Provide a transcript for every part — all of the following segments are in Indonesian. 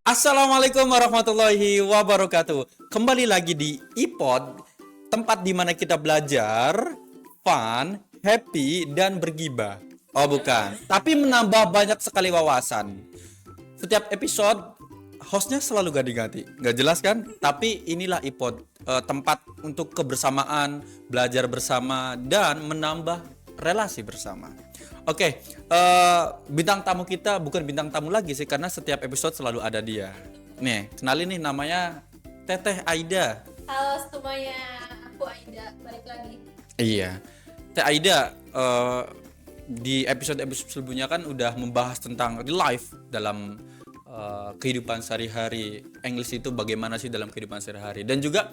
Assalamualaikum warahmatullahi wabarakatuh. Kembali lagi di iPod, tempat di mana kita belajar, fun, happy, dan bergibah. Oh bukan, tapi menambah banyak sekali wawasan. Setiap episode, hostnya selalu ganti-ganti. Nggak jelas kan? Tapi inilah iPod, tempat untuk kebersamaan, belajar bersama, dan menambah relasi bersama. Oke, bintang tamu kita bukan bintang tamu lagi sih, karena setiap episode selalu ada dia. Nih, kenalin nih, namanya Teteh Aida. Halo semuanya, aku Aida, balik lagi. Iya, Teh Aida, di episode-episode sebelumnya kan udah membahas tentang real life dalam kehidupan sehari-hari. English itu bagaimana sih dalam kehidupan sehari-hari, dan juga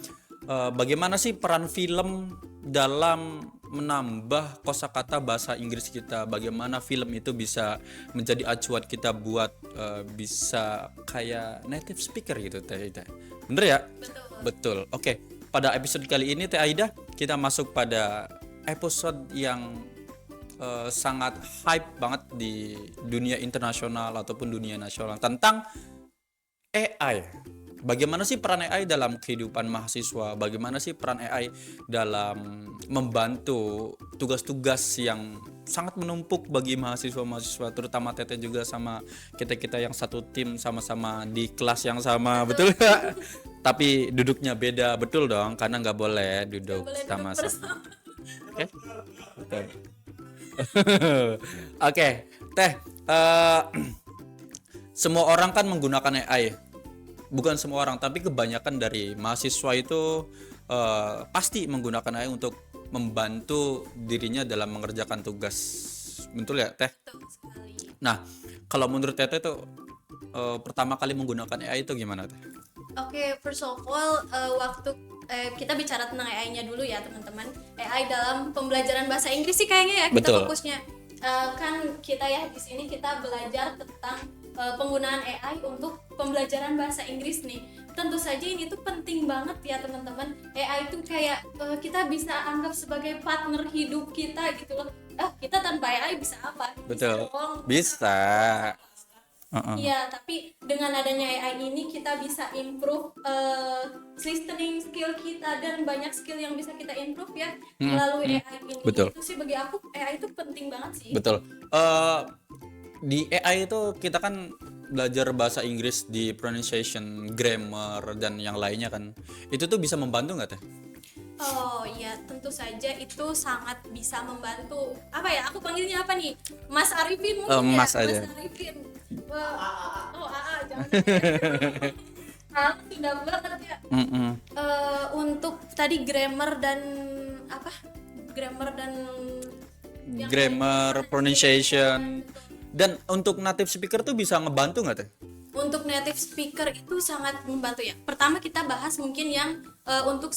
bagaimana sih peran film dalam menambah kosakata bahasa Inggris kita. Bagaimana film itu bisa menjadi acuan kita buat bisa kayak native speaker gitu, Teh Aida. Bener ya? Betul. Oke, pada episode kali ini Teh Aida, kita masuk pada episode yang sangat hype banget di dunia internasional ataupun dunia nasional, tentang AI. Bagaimana sih peran AI dalam kehidupan mahasiswa? Bagaimana sih peran AI dalam membantu tugas-tugas yang sangat menumpuk bagi mahasiswa-mahasiswa, terutama Teteh juga sama kita-kita yang satu tim, sama-sama di kelas yang sama, betul nggak? Tapi duduknya beda, betul dong, karena nggak boleh duduk sama-sama. Oke, betul. Oke, Teh, semua orang kan menggunakan AI. Bukan semua orang, tapi kebanyakan dari mahasiswa itu pasti menggunakan AI untuk membantu dirinya dalam mengerjakan tugas. Betul ya, Teh? Betul sekali. Nah, kalau menurut Teteh tuh pertama kali menggunakan AI itu gimana, Teh? Oke, first of all, waktu kita bicara tentang AI-nya dulu ya teman-teman. AI dalam pembelajaran bahasa Inggris sih kayaknya ya kita Betul. fokusnya. Kan kita ya di sini kita belajar tentang penggunaan AI untuk pembelajaran bahasa Inggris nih. Tentu saja ini tuh penting banget ya teman-teman. AI itu kayak kita bisa anggap sebagai partner hidup kita gitu loh. Kita tanpa AI bisa apa? Betul. Bisa dong. Bisa. Iya, tapi dengan adanya AI ini kita bisa improve listening skill kita dan banyak skill yang bisa kita improve ya melalui AI ini. Betul. Itu sih bagi aku AI itu penting banget sih. Betul. Di AI itu kita kan belajar bahasa Inggris di pronunciation, grammar, dan yang lainnya kan. Itu tuh bisa membantu nggak, Teh? Oh iya, tentu saja itu sangat bisa membantu. Apa ya? Aku panggilnya apa nih? Mas Arifin mungkin Mas ya? aja. Mas Arifin. Oh, AA jangan. Sudah banget ya. Untuk tadi grammar dan apa? Grammar dan yang Grammar, lainnya. pronunciation, dan untuk native speaker tuh bisa ngebantu nggak, Teh? Untuk native speaker itu sangat membantu ya. Pertama kita bahas mungkin yang untuk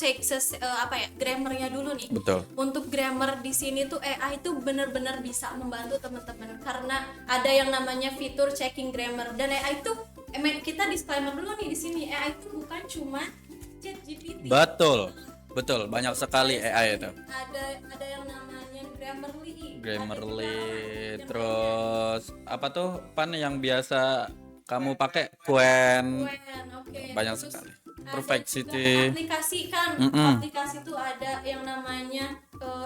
apa ya, grammarnya dulu nih. Betul. Untuk grammar di sini tuh AI itu benar-benar bisa membantu teman-teman karena ada yang namanya fitur checking grammar, dan AI itu kita disclaimer dulu nih di sini, AI itu bukan cuma ChatGPT. Betul. Betul, banyak sekali AI itu. Ada yang namanya Grammarly. Grammarly, Ada juga yang terus apa tuh pan yang biasa kamu pakai? Quen. oke. Banyak Terus sekali. ada Perfectity. juga aplikasi kan, aplikasi tuh ada yang namanya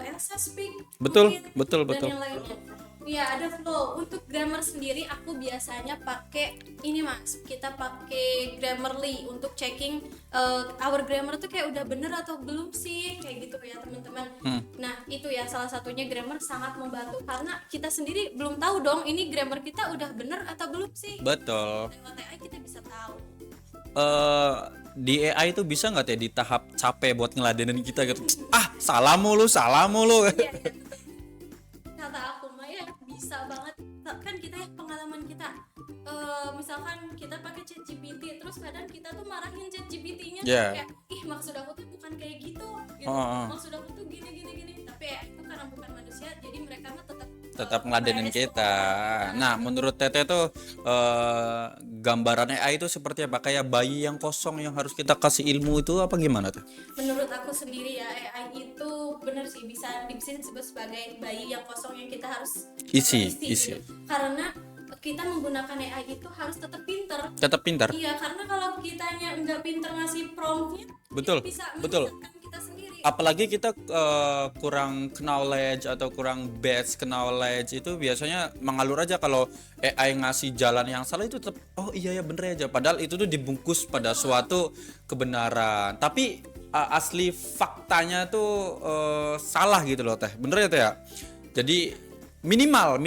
Elsa Speak. Betul, mungkin, betul, dan betul. yang lainnya. Iya, ada Flow. Untuk grammar sendiri aku biasanya pakai ini Mas. Kita pakai Grammarly untuk checking our grammar tuh kayak udah bener atau belum sih, kayak gitu ya teman-teman. Nah, itu ya salah satunya grammar sangat membantu karena kita sendiri belum tahu dong ini grammar kita udah bener atau belum sih. Betul. Lewat AI kita bisa tahu. Di AI itu bisa nggak, Teh, di tahap capek buat ngeladenin kita gitu? Salah mulu. Iya, kata aku mah ya bisa banget. Kan kita ya pengalaman kita misalkan kita pakai ChatGPT terus kadang kita tuh marahin ChatGPT-nya Yeah. kayak maksud aku tuh bukan kayak gitu. Maksud aku tuh gini tapi ya itu karena bukan manusia jadi mereka mah Tetap ngeladenin bias kita. Nah, menurut Teteh tuh gambaran AI itu seperti apa? Kayak bayi yang kosong yang harus kita kasih ilmu itu apa gimana, Teh? menurut aku sendiri ya AI itu bener sih bisa disebut sebagai bayi yang kosong yang kita harus Isi. gitu. Karena kita menggunakan AI itu harus tetap pinter. Tetap pintar. Iya, karena kalau kitanya nggak pinter ngasih promptnya, Betul, itu bisa betul. menyesatkan kita sendiri. Apalagi kita kurang knowledge atau kurang base knowledge, itu biasanya mengalur aja. Kalau AI ngasih jalan yang salah itu tetap oh iya ya bener aja, padahal itu tuh dibungkus pada suatu kebenaran, tapi asli faktanya tuh salah gitu loh teh, bener ya teh ya. Jadi minimal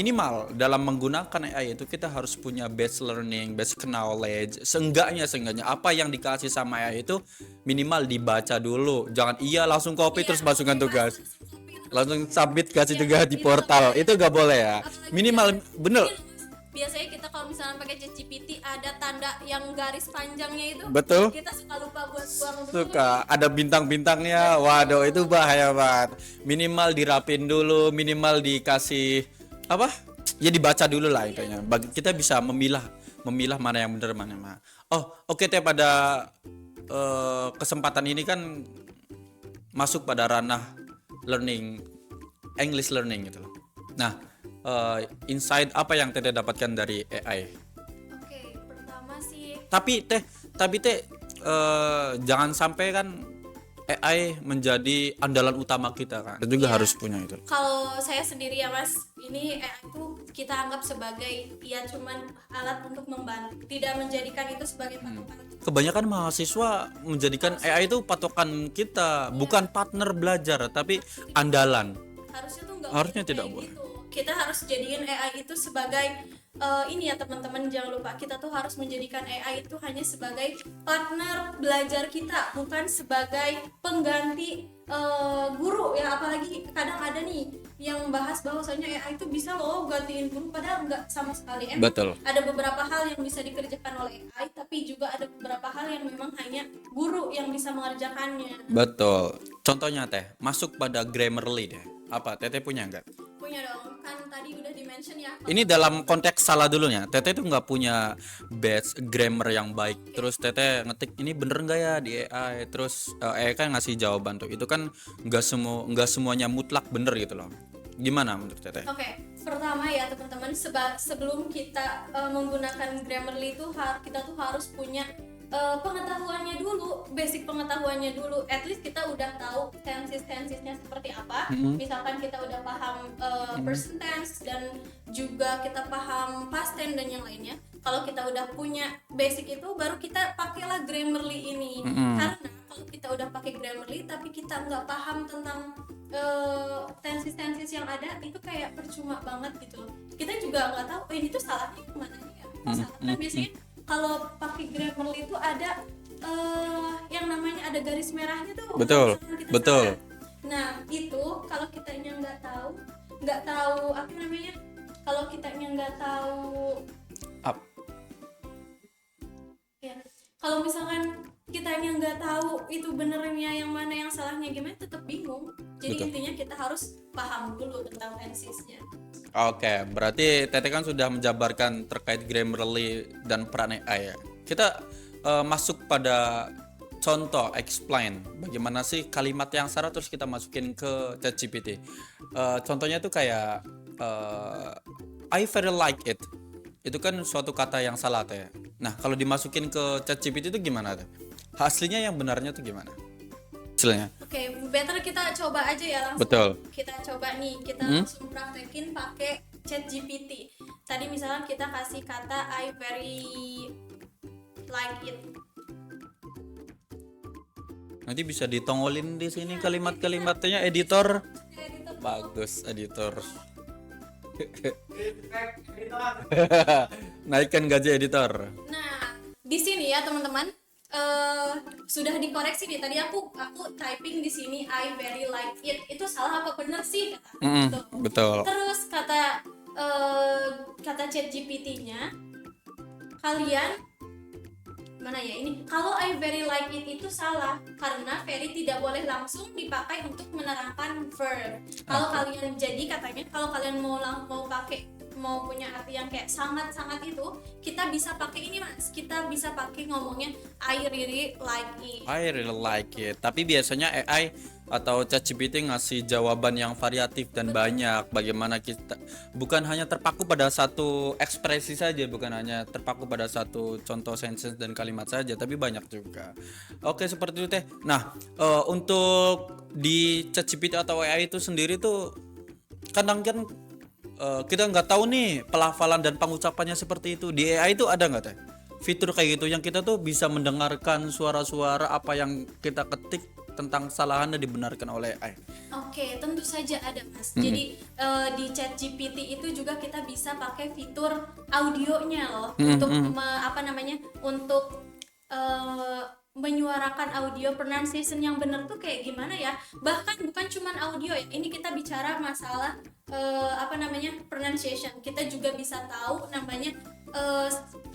dalam menggunakan AI itu kita harus punya base learning, base knowledge. Seenggaknya apa yang dikasih sama AI itu minimal dibaca dulu. Jangan iya langsung copy terus masukkan tugas. Langsung submit kasih tugas di portal. Itu gak boleh ya. Minimal bener. Biasanya kita kalau misalnya pakai ChatGPT ada tanda yang garis panjangnya itu, Betul. kita suka lupa buat buang dulu. Suka ada bintang-bintangnya. Waduh, itu bahaya banget. Minimal dirapin dulu, minimal dikasih apa? Ya dibaca dulu lah intinya. Kita bisa memilah mana yang benar mana yang mana. Oh, oke teh, pada kesempatan ini kan masuk pada ranah learning, English learning gitu loh. Nah, insight apa yang Teteh dapatkan dari AI? Oke, pertama sih Tapi teh jangan sampai kan AI menjadi andalan utama kita kan. Kita juga harus punya itu. kalau saya sendiri ya Mas, ini AI itu kita anggap sebagai ya cuman alat untuk membantu, tidak menjadikan itu sebagai patokan. Kebanyakan mahasiswa menjadikan AI itu patokan kita, bukan partner belajar, tapi andalan. Harusnya tuh nggak Harusnya boleh tidak kayak boleh. gitu. Kita harus jadiin AI itu sebagai ini ya teman-teman, jangan lupa kita tuh harus menjadikan AI itu hanya sebagai partner belajar kita, bukan sebagai pengganti guru ya. Apalagi kadang ada nih yang bahas bahwasanya AI itu bisa loh gantiin guru, padahal nggak sama sekali. Emang Betul. ada beberapa hal yang bisa dikerjakan oleh AI, tapi juga ada beberapa hal yang memang hanya guru yang bisa mengerjakannya. Betul. Contohnya teh, masuk pada Grammarly deh. Apa Teteh punya nggak? Punya dong, kan tadi udah di-mention ya. Ini dalam konteks salah dulunya. Teteh tuh nggak punya base grammar yang baik. Terus Teteh ngetik ini bener nggak ya di AI. Terus AI kan ngasih jawaban tuh. Itu kan nggak semuanya mutlak bener gitu loh. Gimana menurut Teteh? Oke, pertama ya teman-teman, sebelum kita menggunakan Grammarly itu kita tuh harus punya pengetahuannya dulu, basic pengetahuannya dulu. At least kita udah tahu tenses-tensesnya seperti apa. Misalkan kita udah paham present tense dan juga kita paham past tense dan yang lainnya. Kalau kita udah punya basic itu, baru kita pakailah Grammarly ini. Karena kalau kita udah pakai Grammarly tapi kita nggak paham tentang tenses-tenses yang ada, itu kayak percuma banget gitu loh. Kita juga nggak tahu ini tuh salahnya kemana ya. Salah kan biasanya kalau pakai Grammarly itu ada yang namanya ada garis merahnya tuh. Betul, Misalkan kita betul. salah. Nah itu kalau kitanya nggak tahu apa namanya, kalau kitanya nggak tahu Up. ya, kalau misalkan kitanya nggak tahu itu benernya yang mana, yang salahnya gimana, tetap bingung. Jadi Betul. intinya kita harus paham dulu tentang tensesnya. Oke, berarti Teteh kan sudah menjabarkan terkait Grammarly dan peran AI ya. Kita masuk pada contoh, explain bagaimana sih kalimat yang salah terus kita masukin ke ChatGPT. Contohnya tuh kayak I very like it. Itu kan suatu kata yang salah Teh. Nah, kalau dimasukin ke ChatGPT itu gimana Teh? Aslinya yang benarnya tuh gimana? Hasilnya. Oke, better kita coba aja ya langsung. Betul. Kita coba nih, kita langsung praktekin pakai ChatGPT. Tadi misalnya kita kasih kata I very like it. Nanti bisa ditongolin di sini kalimat-kalimatnya editor. Editor. Bagus editor. Naikkan gaji editor. Nah, di sini ya teman-teman, sudah dikoreksi nih. Tadi aku typing di sini I very like it. Itu salah apa bener sih kata gitu. Betul. Terus kata ChatGPT-nya, kalian mana ya ini, kalau I very like it itu salah karena very tidak boleh langsung dipakai untuk menerangkan verb. Kalau kalian, jadi katanya kalau kalian mau pakai mau punya arti yang kayak sangat-sangat itu, kita bisa pakai ini Mas, kita bisa pakai ngomongnya I really like it. I really like it. Tapi biasanya AI atau ChatGPT ngasih jawaban yang variatif dan banyak. Bagaimana kita bukan hanya terpaku pada satu ekspresi saja, bukan hanya terpaku pada satu contoh sentence dan kalimat saja, tapi banyak juga. Oke, seperti itu teh. Nah, untuk di ChatGPT atau AI itu sendiri tuh kadang kan kita nggak tahu nih pelafalan dan pengucapannya seperti itu. Di AI itu ada nggak teh fitur kayak gitu yang kita tuh bisa mendengarkan suara-suara apa yang kita ketik tentang kesalahan dan dibenarkan oleh AI? Oke, tentu saja ada Mas. Jadi di ChatGPT itu juga kita bisa pakai fitur audionya loh untuk untuk menyuarakan audio pronunciation yang benar tuh kayak gimana ya. Bahkan bukan cuman audio ya. Ini kita bicara masalah pronunciation. Kita juga bisa tahu namanya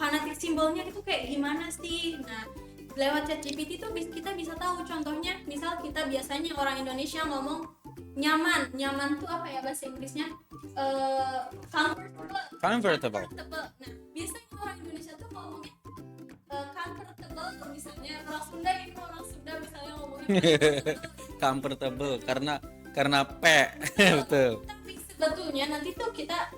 phonetic simbolnya itu kayak gimana sih. Nah, lewat ChatGPT itu kita bisa tahu, contohnya misal kita biasanya orang Indonesia ngomong nyaman tuh apa ya bahasa Inggrisnya, comfortable. Nah, biasanya orang Indonesia tuh ngomongnya comfortable, misalnya orang Sunda misalnya ngomongnya Comfortable karena P. Betul. tapi sebetulnya nanti tuh kita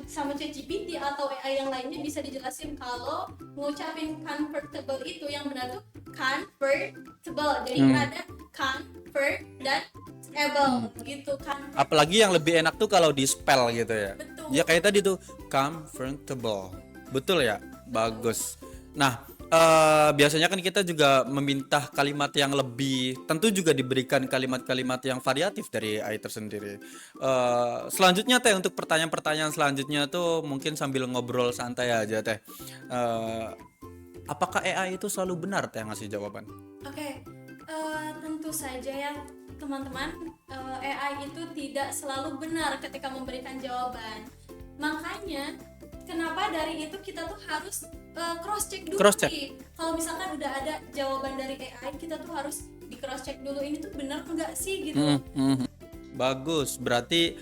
sama ChatGPT atau AI yang lainnya bisa dijelasin kalau ngucapin comfortable itu yang benar tuh comfortable. Jadi ada comfort dan able gitu kan. Apalagi yang lebih enak tuh kalau di spell gitu ya. Betul. Ya kayak tadi tuh comfortable. Betul ya? Bagus. Nah, biasanya kan kita juga meminta kalimat yang lebih, tentu juga diberikan kalimat-kalimat yang variatif dari AI tersendiri. Selanjutnya teh, untuk pertanyaan-pertanyaan selanjutnya tuh mungkin sambil ngobrol santai aja teh. Apakah AI itu selalu benar teh ngasih jawaban? Oke, tentu saja ya teman-teman, AI itu tidak selalu benar ketika memberikan jawaban. Makanya kenapa dari itu kita tuh harus cross check dulu nih. Kalau misalkan udah ada jawaban dari AI, kita tuh harus di cross check dulu, ini tuh benar enggak sih gitu. Bagus, berarti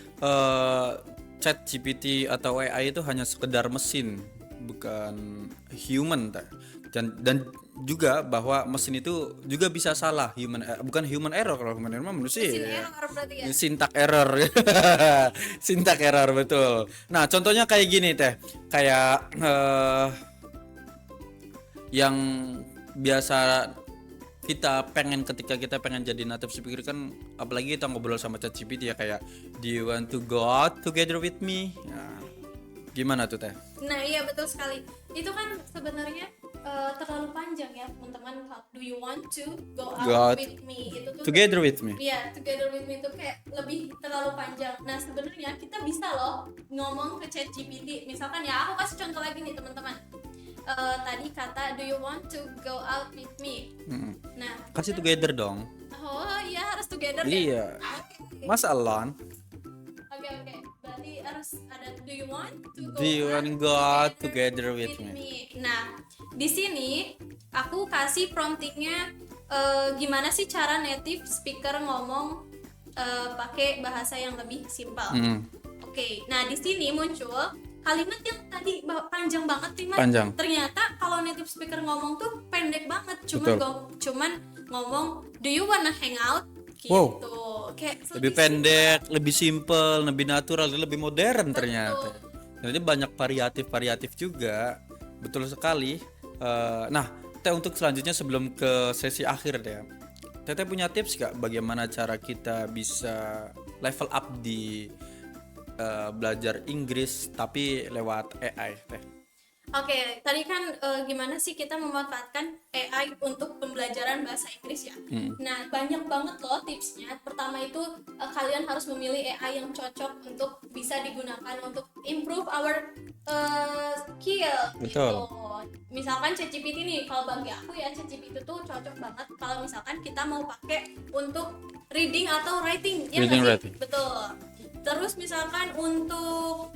ChatGPT atau AI itu hanya sekedar mesin, bukan human teh. Dan juga bahwa mesin itu juga bisa salah, bukan human error. Kalau human error manusia Error berarti ya. syntax error. Syntax error, betul. Nah, contohnya kayak gini teh, kayak yang biasa kita pengen ketika kita pengen jadi native speaker kan, apalagi kita ngobrol sama ChatGPT ya, kayak do you want to go out together with me? Nah, gimana tuh teh? Nah iya betul sekali. Itu kan sebenarnya terlalu panjang ya teman-teman. Do you want to go out with me? Itu tuh together with me. Iya, together with me itu kayak lebih terlalu panjang. Nah sebenarnya kita bisa loh ngomong ke ChatGPT. Misalkan ya, aku kasih contoh lagi nih teman-teman. Tadi kata do you want to go out with me? Nah Kasih together dong. oh iya harus together Iya. ya. Masa alone? Oke. Berarti harus ada do you want to go out together with me? Nah, di sini aku kasih promptingnya gimana sih cara native speaker ngomong pakai bahasa yang lebih simpel. Oke. Nah, di sini muncul kalimat yang tadi panjang banget nih Mas. Ternyata kalau native speaker ngomong tuh pendek banget, cuman ngomong do you wanna hang out gitu. Wow. Kayak Lebih pendek, lebih simple, lebih natural, lebih modern ternyata. Jadi banyak variatif juga. Betul sekali. Nah, Teh, untuk selanjutnya sebelum ke sesi akhir deh, Teteh punya tips gak bagaimana cara kita bisa level up di belajar Inggris tapi lewat AI teh? Oke, tadi kan gimana sih kita memanfaatkan AI untuk pembelajaran bahasa Inggris ya. Nah, banyak banget loh tipsnya. Pertama itu kalian harus memilih AI yang cocok untuk bisa digunakan untuk improve our skill. Betul. Gitu. Misalkan ChatGPT nih, kalau bagi aku ya ChatGPT itu cocok banget kalau misalkan kita mau pakai untuk reading atau writing. Writing. Betul. Terus misalkan untuk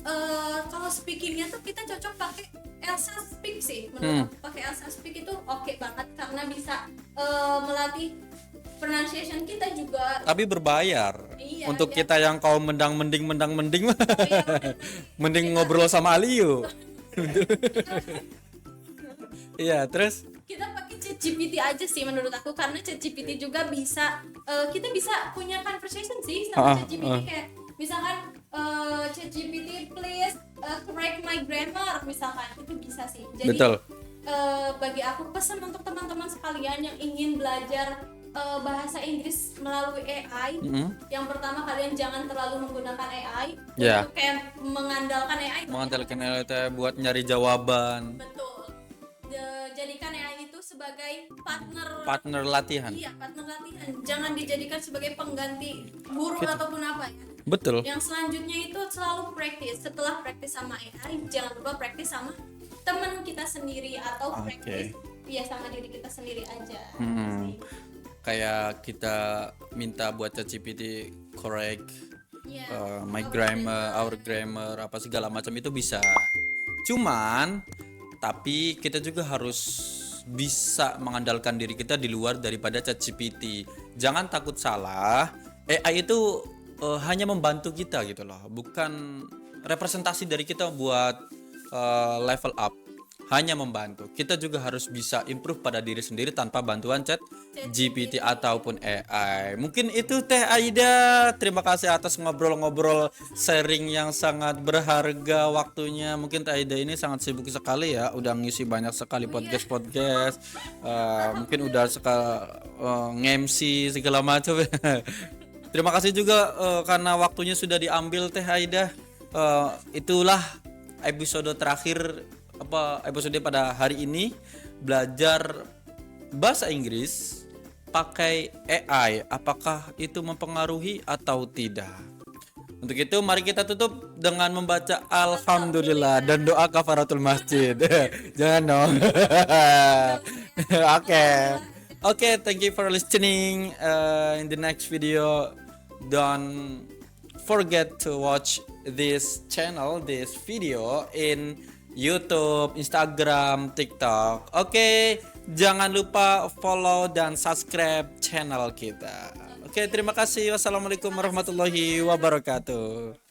kalau speakingnya tuh kita cocok pakai Elsa Speak sih. Menurut aku pakai Elsa Speak itu oke banget karena bisa melatih pronunciation kita juga. Tapi berbayar. Iya, Untuk ya. kita yang kaum mending mah, Iya, bener. mending ngobrol sama Aliu. Iya, terus Kita pakai ChatGPT aja sih menurut aku, karena ChatGPT juga bisa kita bisa punya conversation sih sama ChatGPT, kayak misalkan ChatGPT please correct my grammar misalkan, itu bisa sih. Jadi betul. bagi aku pesan untuk teman-teman sekalian yang ingin belajar bahasa Inggris melalui AI, yang pertama kalian jangan terlalu menggunakan AI Ya. untuk kayak mengandalkan AI. Mengandalkan LT buat nyari jawaban, Betul. Jadikan AI itu sebagai partner latihan. Iya, partner latihan. Jangan dijadikan sebagai pengganti guru ataupun apa ya. Betul. Yang selanjutnya itu selalu praktis. Setelah praktis sama AI, jangan lupa praktis sama teman kita sendiri atau praktis ya sama diri kita sendiri aja. Sih. Kayak kita minta buat ChatGPT correct Iya. my grammar, our grammar, apa segala macam itu bisa. Cuman tapi kita juga harus bisa mengandalkan diri kita di luar daripada ChatGPT. Jangan takut salah. AI itu hanya membantu kita gitu loh, bukan representasi dari kita buat level up. Hanya membantu. Kita juga harus bisa improve pada diri sendiri tanpa bantuan ChatGPT ataupun AI. Mungkin itu Teh Aida. Terima kasih atas ngobrol-ngobrol sharing yang sangat berharga waktunya. Mungkin Teh Aida ini sangat sibuk sekali ya, udah ngisi banyak sekali podcast. Mungkin udah nge-MC segala macam. Terima kasih juga karena waktunya sudah diambil Teh Aida. Itulah episode terakhir episode pada hari ini, belajar bahasa Inggris pakai AI. Apakah itu mempengaruhi atau tidak? Untuk itu mari kita tutup dengan membaca Alhamdulillah dan doa kafaratul masjid. Jangan dong. Oke, thank you for listening. In the next video, don't forget to watch this channel, this video in YouTube, Instagram, TikTok. Oke, jangan lupa follow dan subscribe channel kita. Oke, terima kasih. Wassalamualaikum warahmatullahi wabarakatuh.